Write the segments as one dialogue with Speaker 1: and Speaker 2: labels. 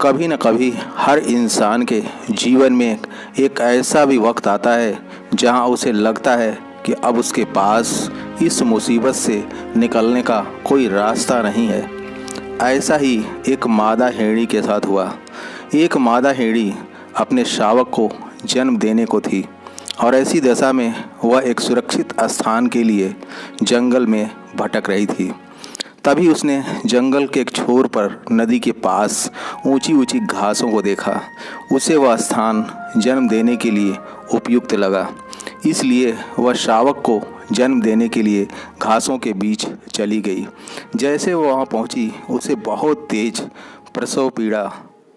Speaker 1: कभी न कभी हर इंसान के जीवन में एक ऐसा भी वक्त आता है जहां उसे लगता है कि अब उसके पास इस मुसीबत से निकलने का कोई रास्ता नहीं है। ऐसा ही एक मादा हिरणी के साथ हुआ। एक मादा हिरणी अपने शावक को जन्म देने को थी और ऐसी दशा में वह एक सुरक्षित स्थान के लिए जंगल में भटक रही थी। तभी उसने जंगल के एक छोर पर नदी के पास ऊंची ऊंची घासों को देखा। उसे वह स्थान जन्म देने के लिए उपयुक्त लगा, इसलिए वह शावक को जन्म देने के लिए घासों के बीच चली गई। जैसे वह वहाँ पहुँची, उसे बहुत तेज प्रसव पीड़ा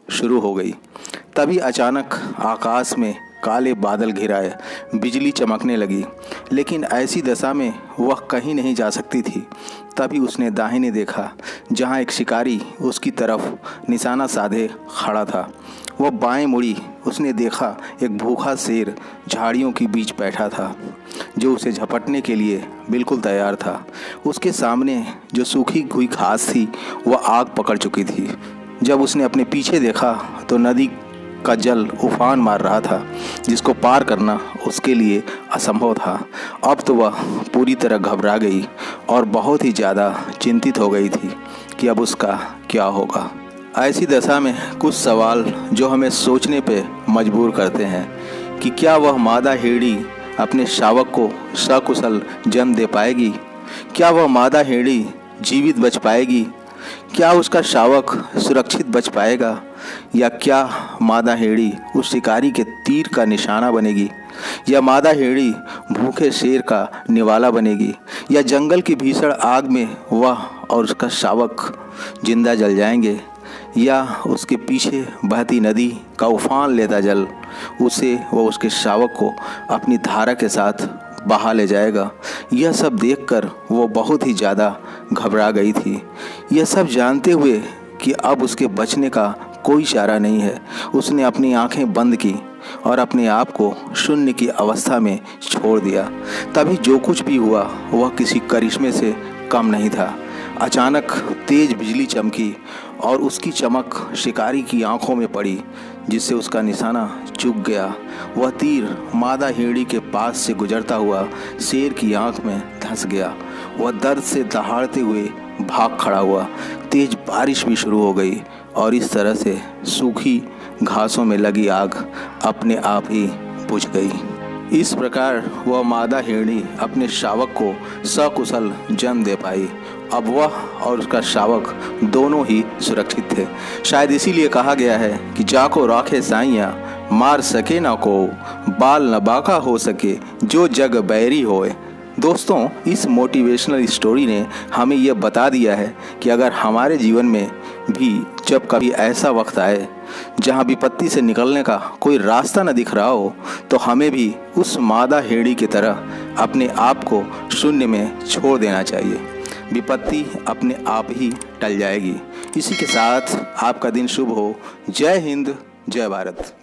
Speaker 1: शुरू हो गई। तभी अचानक आकाश में काले बादल घिर आए, बिजली चमकने लगी, लेकिन ऐसी दशा में वह कहीं नहीं जा सकती थी। तभी उसने दाहिने देखा, जहाँ एक शिकारी उसकी तरफ निशाना साधे खड़ा था। वह बाएं मुड़ी, उसने देखा एक भूखा शेर झाड़ियों के बीच बैठा था, जो उसे झपटने के लिए बिल्कुल तैयार था। उसके सामने जो सूखी हुई घास थी वह आग पकड़ चुकी थी। जब उसने अपने पीछे देखा तो नदी का जल उफान मार रहा था, जिसको पार करना उसके लिए असंभव था। अब तो वह पूरी तरह घबरा गई और बहुत ही ज़्यादा चिंतित हो गई थी कि अब उसका क्या होगा। ऐसी दशा में कुछ सवाल जो हमें सोचने पे मजबूर करते हैं कि क्या वह मादा हिरणी अपने शावक को सकुशल जन्म दे पाएगी? क्या वह मादा हिरणी जीवित बच पाएगी? क्या उसका शावक सुरक्षित बच पाएगा? या क्या मादा हिरणी उस शिकारी के तीर का निशाना बनेगी? या मादा हिरणी भूखे शेर का निवाला बनेगी? या जंगल की भीषण आग में वह और उसका शावक जिंदा जल जाएंगे? या उसके पीछे बहती नदी का उफान लेता जल उसे व उसके शावक को अपनी धारा के साथ बहा ले जाएगा? यह सब देखकर वो बहुत ही ज़्यादा घबरा गई थी। यह सब जानते हुए कि अब उसके बचने का कोई चारा नहीं है, उसने अपनी आंखें बंद की और अपने आप को शून्य की अवस्था में छोड़ दिया। तभी जो कुछ भी हुआ वह किसी करिश्मे से कम नहीं था। अचानक तेज बिजली चमकी और उसकी चमक शिकारी की आंखों में पड़ी, जिससे उसका निशाना चूक गया। वह तीर मादा हिरणी के पास से गुजरता हुआ शेर की आंख में धंस गया। वह दर्द से दहाड़ते हुए भाग खड़ा हुआ। तेज बारिश भी शुरू हो गई और इस तरह से सूखी घासों में लगी आग अपने आप ही बुझ गई। इस प्रकार वह मादा हिरणी अपने शावक को सकुशल जन्म दे पाई। अब वह और उसका शावक दोनों ही सुरक्षित थे। शायद इसीलिए कहा गया है कि जाको राखे साइयाँ, मार सके ना को, बाल न बाका हो सके, जो जग बैरी होए। दोस्तों, इस मोटिवेशनल स्टोरी ने हमें यह बता दिया है कि अगर हमारे जीवन में भी जब कभी ऐसा वक्त आए जहां विपत्ति से निकलने का कोई रास्ता न दिख रहा हो, तो हमें भी उस मादा हिरणी की तरह अपने आप को शून्य में छोड़ देना चाहिए। विपत्ति अपने आप ही टल जाएगी। इसी के साथ आपका दिन शुभ हो। जय हिंद, जय भारत।